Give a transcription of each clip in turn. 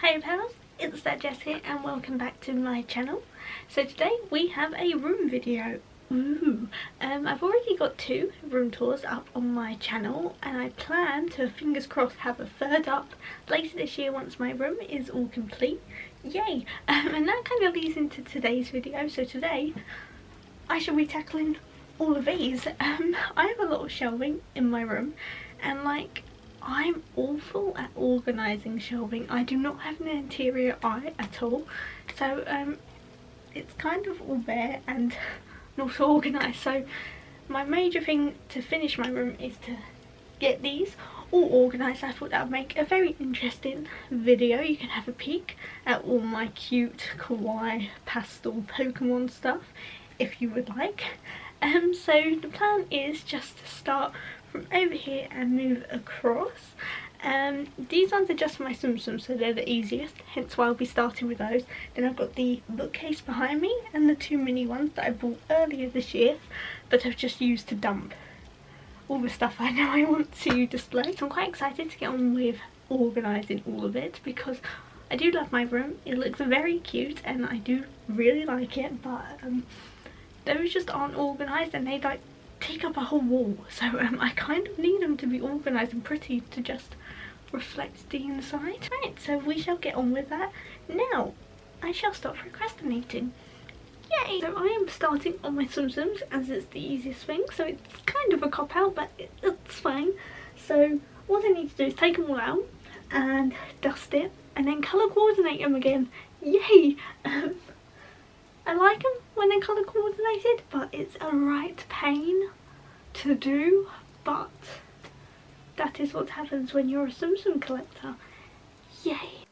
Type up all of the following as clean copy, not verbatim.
Hi pals, it's that Jess here and welcome back to my channel. So today we have a room video. I've already got 2 room tours up on my channel and I plan to, fingers crossed, have a third up later this year once my room is all complete. Yay! And that kind of leads into today's video. So today I shall be tackling all of these. I have a lot of shelving in my room and I'm awful at organising shelving. I do not have an interior eye at all, so it's kind of all bare and not organised. So my major thing to finish my room is to get these all organised. I thought that would make a very interesting video. You can have a peek at all my cute kawaii pastel Pokemon stuff if you would like. So the plan is just to start from over here and move across. These ones are just for my Tsum Tsum, so they're the easiest, hence why I'll be starting with those. Then I've got the bookcase behind me and the 2 mini ones that I bought earlier this year but I've just used to dump all the stuff I know I want to display. So I'm quite excited to get on with organising all of it because I do love my room. It looks very cute and I do really like it, but those just aren't organised and they take up a whole wall, so I kind of need them to be organised and pretty to just reflect the inside. Right, so we shall get on with that. Now, I shall stop procrastinating. Yay! So I am starting on my Tsum Tsums as it's the easiest thing, so it's kind of a cop-out, but it's fine. So what I need to do is take them all out and dust it and then colour coordinate them again. Yay! I like them when they're colour coordinated, but it's a right pain to do, but that is what happens when you're a Tsum Tsum collector. Yay!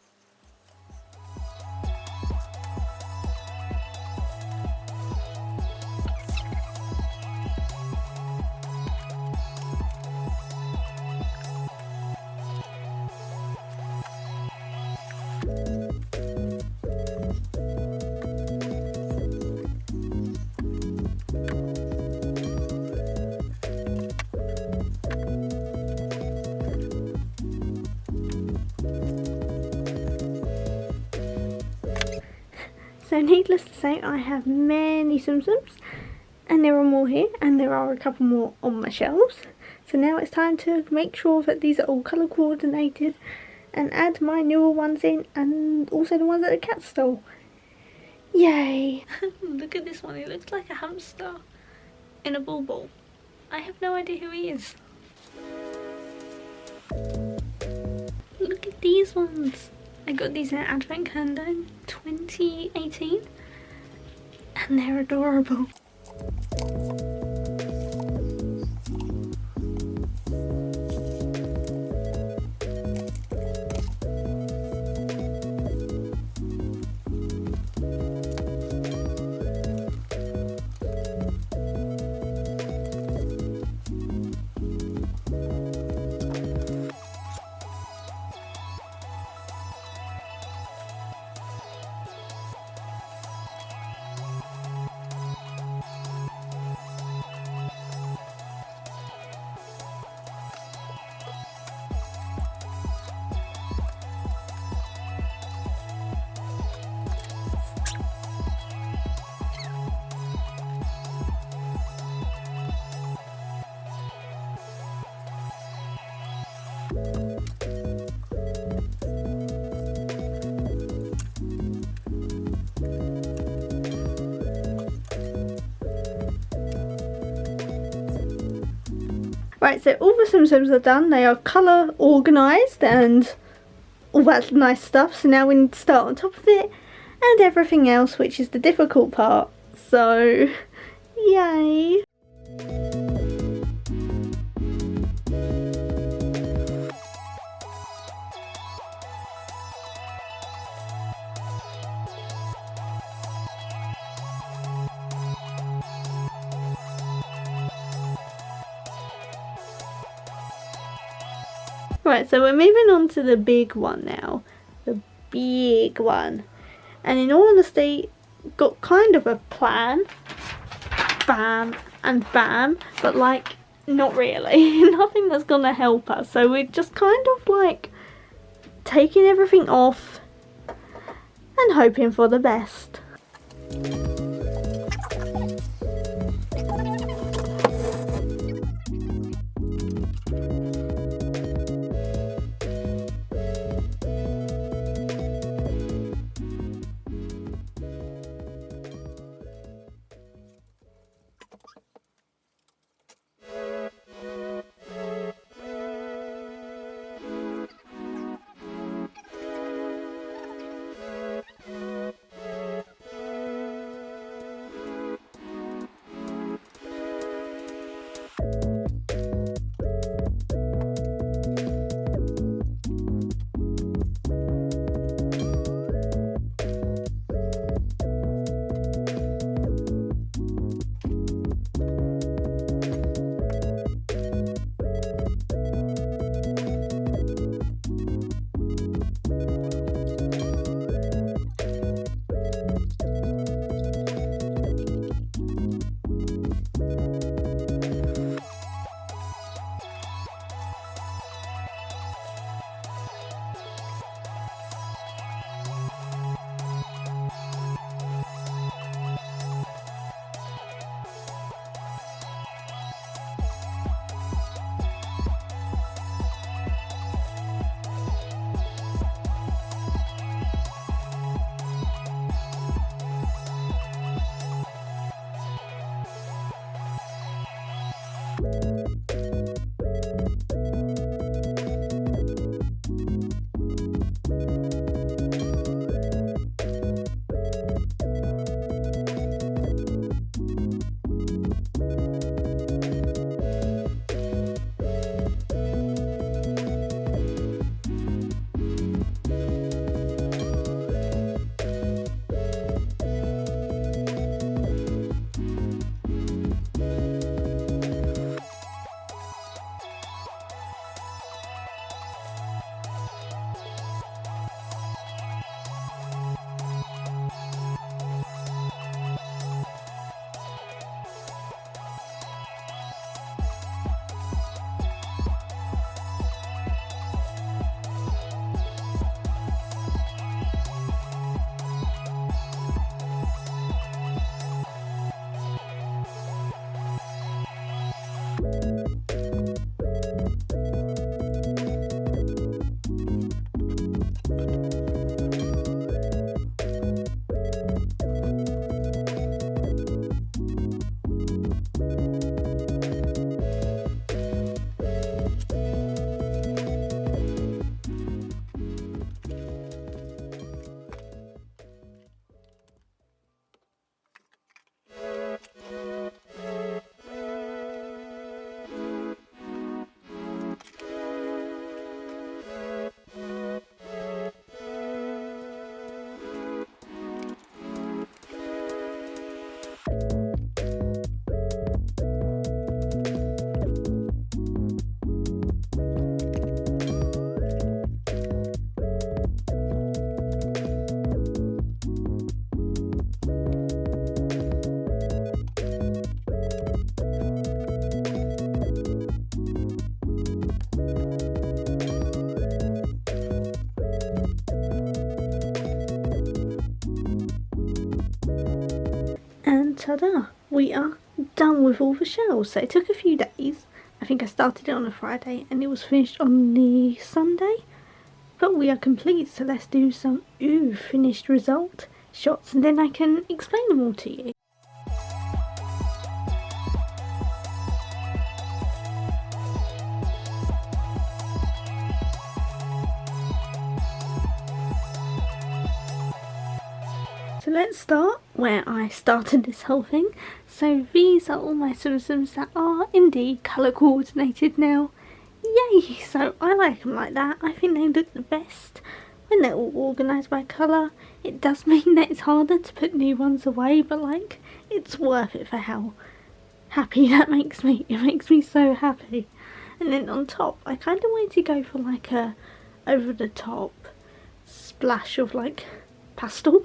So needless to say, I have many Tsum Tsums and there are more here and there are a couple more on my shelves. So now it's time to make sure that these are all colour coordinated and add my newer ones in and also the ones that the cat stole. Yay! Look at this one, it looks like a hamster in a ball. I have no idea who he is. Look at these ones. I got these in Advent Calendar in 2018 and they're adorable. Right, so all the Tsum Tsums are done. They are colour organised and all that nice stuff. So now we need to start on top of it and everything else, which is the difficult part. So, yay! Right, so we're moving on to the big one now. The big one. And in all honesty, got kind of a plan. Bam and bam. But not really. Nothing that's gonna help us. So we're just kind of taking everything off and hoping for the best. And ta-da! We are done with all the shells. So it took a few days. I think I started it on a Friday and it was finished on the Sunday. But we are complete, so let's do some finished result shots and then I can explain them all to you. So let's start where I started this whole thing. So these are all my Sims that are indeed colour coordinated now. Yay! So I like them like that. I think they look the best when they're all organised by colour. It does mean that it's harder to put new ones away, but like, it's worth it for how happy that makes me. It makes me so happy. And then on top, I kind of wanted to go for like a over the top splash of like pastel.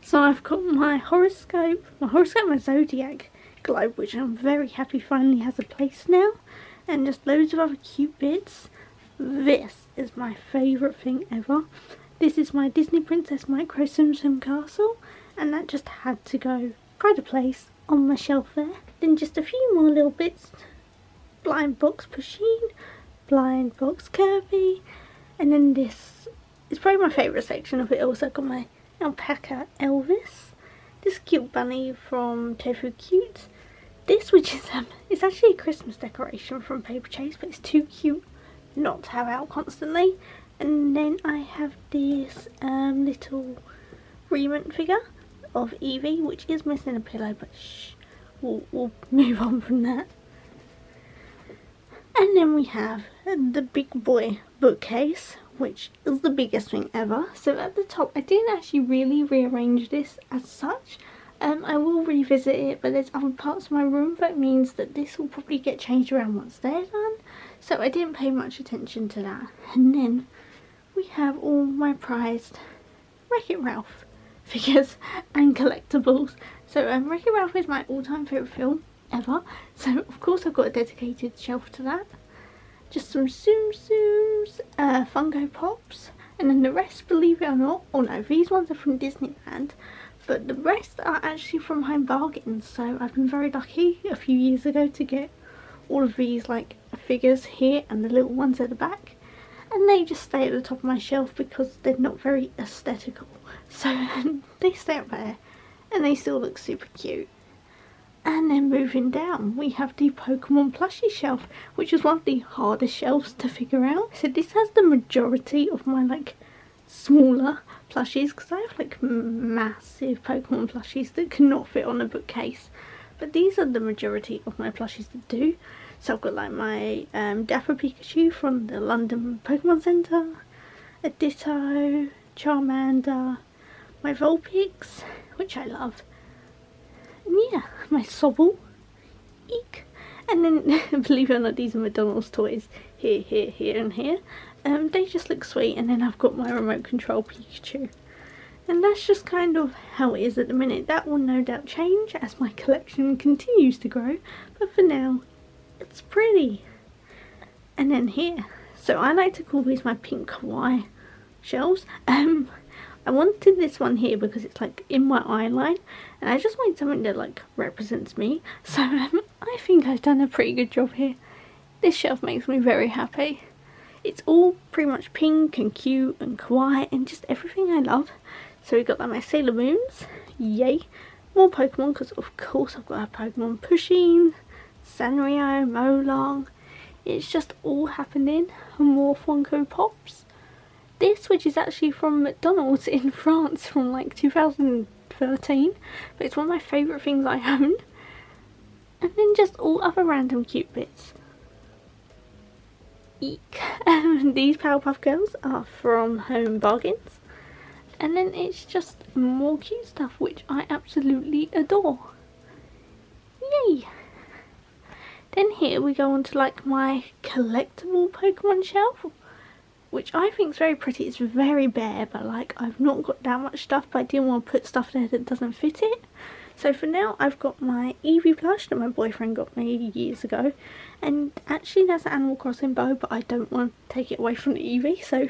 So I've got my horoscope, my zodiac globe, which I'm very happy finally has a place now, and just loads of other cute bits. This is my favourite thing ever. This is my Disney Princess Micro Sim Sim Castle, and that just had to go pride of place on my shelf there. Then just a few more little bits. Blind Box Pusheen, Blind Box Kirby, and then this is probably my favourite section of it. Also got my alpaca Elvis, this cute bunny from Tofu Cute, this which is it's actually a Christmas decoration from Paper Chase, but it's too cute not to have out constantly. And then I have this little remnant figure of Evie, which is missing a pillow, but shh, we'll move on from that. And then we have the big boy bookcase, which is the biggest thing ever. So at the top, I didn't actually really rearrange this as such. I will revisit it, but there's other parts of my room that means that this will probably get changed around once they're done. So I didn't pay much attention to that. And then we have all my prized Wreck-It Ralph figures and collectibles. So Wreck-It Ralph is my all-time favourite film ever, so of course I've got a dedicated shelf to that. Just some Tsum Tsums, Funko Pops, and then the rest, believe it or not, oh no, these ones are from Disneyland, but the rest are actually from Home Bargains. So I've been very lucky a few years ago to get all of these like figures here and the little ones at the back, and they just stay at the top of my shelf because they're not very aesthetical, so they stay up there and they still look super cute. And then moving down, we have the Pokemon plushie shelf, which is one of the hardest shelves to figure out. So this has the majority of my like smaller plushies, because I have like massive Pokemon plushies that cannot fit on a bookcase. But these are the majority of my plushies that do. So I've got like my Dapper Pikachu from the London Pokemon Centre, a Ditto, Charmander, my Vulpix, which I love. And yeah, my Sobble, eek. And then, believe it or not, these are McDonald's toys, here, here, here and here. They just look sweet. And then I've got my remote control Pikachu. And that's just kind of how it is at the minute. That will no doubt change as my collection continues to grow, but for now, it's pretty. And then here, so I like to call these my pink Kawaii shelves. I wanted this one here because it's like in my eye line, and I just wanted something that like represents me. So I think I've done a pretty good job here. This shelf makes me very happy. It's all pretty much pink and cute and kawaii and just everything I love. So we got like my Sailor Moons, yay. More Pokemon, because of course I've got a Pokemon Pusheen, Sanrio, Molong. It's just all happening. And more Funko Pops. This, which is actually from McDonald's in France from like 2013, but it's one of my favourite things I own. And then just all other random cute bits. Eek. These Powerpuff Girls are from Home Bargains. And then it's just more cute stuff, which I absolutely adore. Yay! Then here we go on to like my collectible Pokemon shelf, which I think is very pretty. It's very bare, but like I've not got that much stuff, but I didn't want to put stuff there that doesn't fit it. So for now I've got my Eevee plush that my boyfriend got me years ago, and actually that's an Animal Crossing bow, but I don't want to take it away from the Eevee, so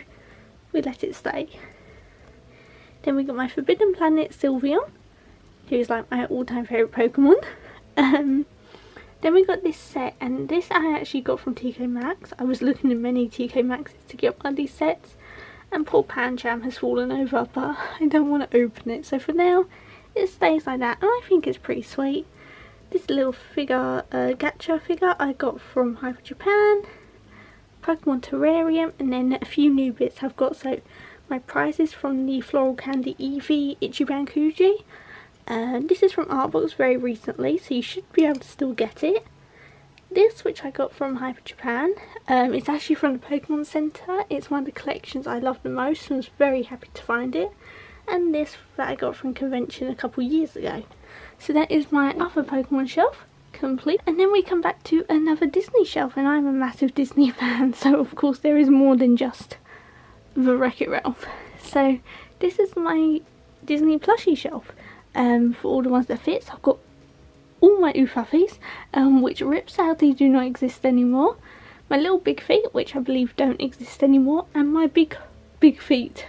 we let it stay. Then we got my Forbidden Planet Sylveon, who's like my all-time favourite Pokemon. Then we got this set, and this I actually got from TK Maxx. I was looking in many TK Maxxes to get one of these sets, and poor Pancham has fallen over, but I don't want to open it. So for now, it stays like that, and I think it's pretty sweet. This little figure, gacha figure, I got from Hyper Japan, Pokemon Terrarium, and then a few new bits I've got. So my prizes from the Floral Candy Eevee Ichiban Kuji. This is from Artbox very recently, so you should be able to still get it. This, which I got from Hyper Japan, it's actually from the Pokemon Centre. It's one of the collections I love the most, and I was very happy to find it. And this that I got from convention a couple years ago. So that is my other Pokemon shelf complete. And then we come back to another Disney shelf, and I'm a massive Disney fan, so of course there is more than just the Wreck-It Ralph. So this is my Disney plushie shelf. For all the ones that fit. So I've got all my Oofuffies, which Rip sadly do not exist anymore. My little Big Feet, which I believe don't exist anymore, and my big feet,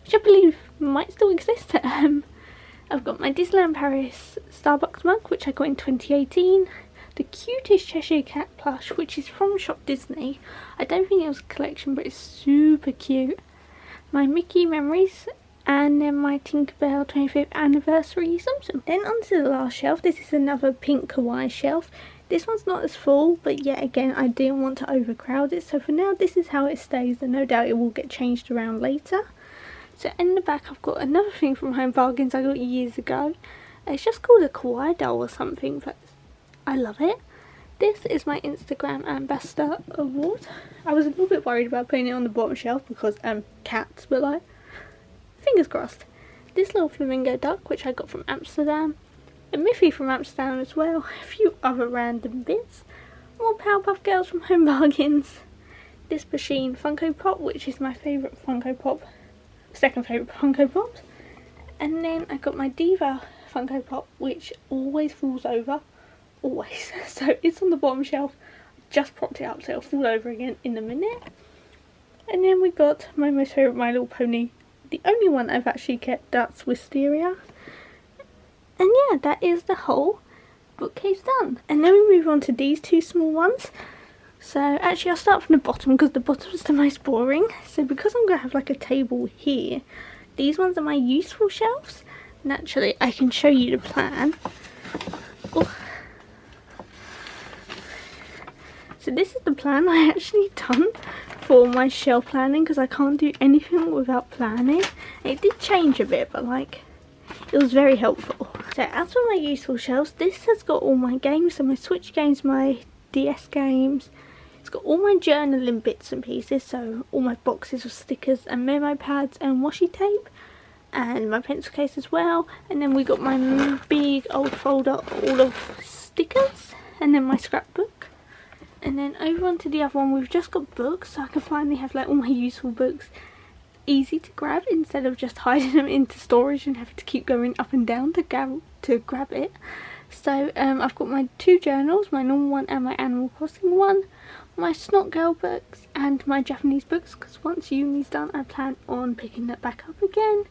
which I believe might still exist. I've got my Disneyland Paris Starbucks mug, which I got in 2018. The cutest Cheshire Cat plush, which is from Shop Disney. I don't think it was a collection, but it's super cute. My Mickey memories, and then my Tinkerbell 25th anniversary Simpson. Then onto the last shelf. This is another pink Kawaii shelf. This one's not as full, but yet again I didn't want to overcrowd it, so for now this is how it stays, and no doubt it will get changed around later. So in the back I've got another thing from Home Bargains I got years ago. It's just called a Kawaii doll or something, but I love it. This is my Instagram Ambassador Award. I was a little bit worried about putting it on the bottom shelf because cats, but like, fingers crossed. This little flamingo duck, which I got from Amsterdam. A Miffy from Amsterdam as well. A few other random bits. More Powerpuff Girls from Home Bargains. This Machine Funko Pop, which is my favourite Funko Pop. Second favourite Funko Pop. And then I got my Diva Funko Pop, which always falls over. Always. So it's on the bottom shelf. Just propped it up so it'll fall over again in a minute. And then we got my most favourite My Little Pony. The only one I've actually kept, that's Wisteria. And yeah, that is the whole bookcase done. And then we move on to these two small ones. So actually I'll start from the bottom because the bottom is the most boring. So because I'm going to have like a table here, these ones are my useful shelves. Naturally I can show you the plan. Oh. So this is the plan I actually done for my shelf planning because I can't do anything without planning. It did change a bit, but like, it was very helpful. So as for my useful shelves, this has got all my games, so my Switch games, my DS games. It's got all my journaling bits and pieces, so all my boxes of stickers and memo pads and washi tape. And my pencil case as well. And then we got my big old folder all of stickers. And then my scrapbook. And then over onto the other one, we've just got books, so I can finally have like all my useful books easy to grab instead of just hiding them into storage and having to keep going up and down to grab it. So I've got my two journals, my normal one and my Animal Crossing one, my Snot Girl books and my Japanese books, because once uni's done I plan on picking that back up again.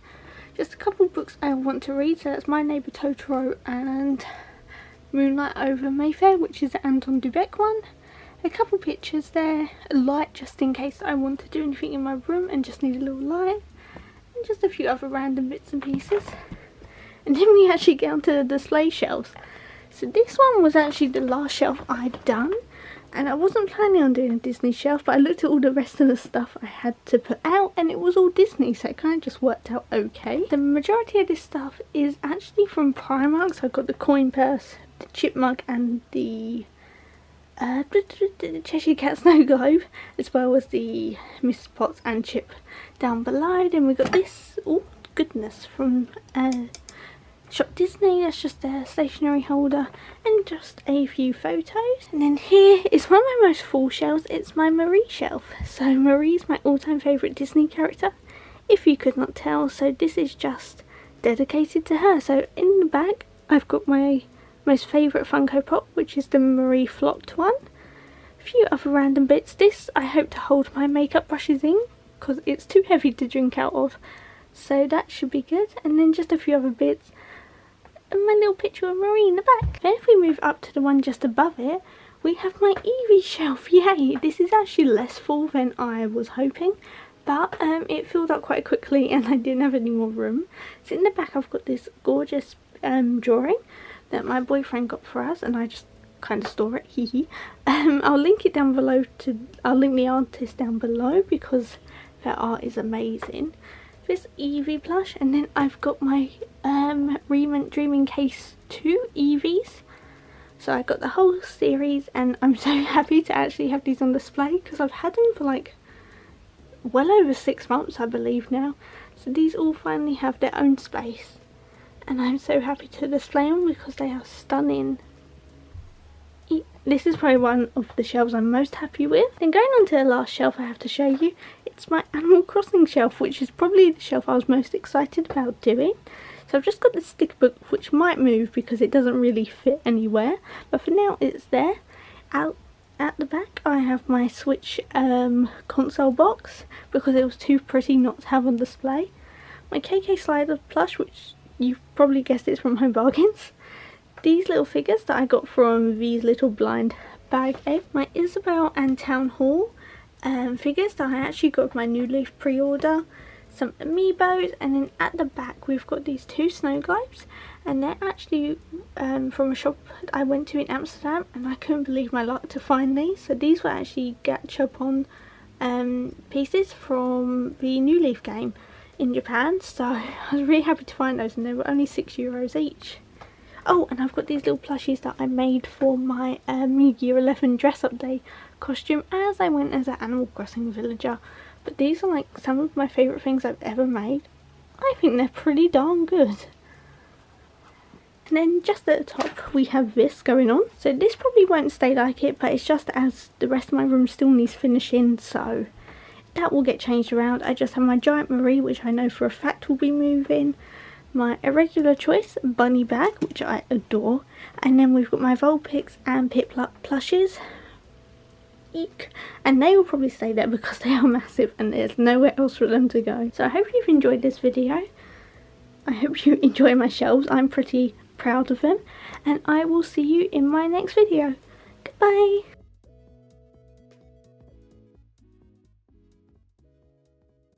Just a couple of books I want to read, so that's My Neighbour Totoro and Moonlight Over Mayfair, which is the Anton Dubek one. A couple pictures there, a light just in case I want to do anything in my room and just need a little light, and just a few other random bits and pieces. And then we actually get onto the display shelves. So this one was actually the last shelf I'd done, and I wasn't planning on doing a Disney shelf, but I looked at all the rest of the stuff I had to put out and it was all Disney, so it kind of just worked out okay. The majority of this stuff is actually from Primark, so I've got the coin purse, the chip mug and the Cheshire Cat Snow Globe, as well as the Mrs. Potts and Chip down below. Then we got this, oh goodness, from Shop Disney. That's just a stationery holder and just a few photos. And then here is one of my most full shelves. It's my Marie shelf. So Marie's my all-time favourite Disney character, if you could not tell. So this is just dedicated to her. So in the back I've got my most favourite Funko Pop, which is the Marie flocked one. A few other random bits. This I hope to hold my makeup brushes in because it's too heavy to drink out of, so that should be good. And then just a few other bits and my little picture of Marie in the back. Then if we move up to the one just above it, we have my Eevee shelf. Yay! This is actually less full than I was hoping, but it filled up quite quickly and I didn't have any more room. So in the back I've got this gorgeous drawing that my boyfriend got for us, and I just kind of store it, hee. I'll link it down below I'll link the artist down below because their art is amazing. This Eevee plush, and then I've got my Dreaming Case 2 Eevees. So I got the whole series and I'm so happy to actually have these on display because I've had them for like well over 6 months I believe now. So these all finally have their own space. And I'm so happy to display them because they are stunning. This is probably one of the shelves I'm most happy with. Then going on to the last shelf I have to show you, it's my Animal Crossing shelf, which is probably the shelf I was most excited about doing. So I've just got the sticker book, which might move because it doesn't really fit anywhere, but for now it's there. Out at the back I have my Switch console box because it was too pretty not to have on display. my KK Slider plush, which you've probably guessed it's from Home Bargains. These little figures that I got from these little blind bag egg. My Isabel and Town Hall figures that I actually got with my New Leaf pre-order. Some amiibos, and then at the back we've got these 2 snow globes, and they're actually from a shop I went to in Amsterdam, and I couldn't believe my luck to find these. So these were actually gachapon pieces from the New Leaf game in Japan, so I was really happy to find those, and they were only €6 each. Oh, and I've got these little plushies that I made for my Year 11 dress up day costume as I went as an Animal Crossing villager. But these are like some of my favourite things I've ever made. I think they're pretty darn good. And then just at the top we have this going on. So this probably won't stay like it, but it's just as the rest of my room still needs finishing, so that will get changed around. I just have my Giant Marie, which I know for a fact will be moving. My Irregular Choice bunny bag, which I adore. And then we've got my Vulpix and Pip plushes. Eek. And they will probably stay there because they are massive and there's nowhere else for them to go. So I hope you've enjoyed this video. I hope you enjoy my shelves. I'm pretty proud of them. And I will see you in my next video. Goodbye.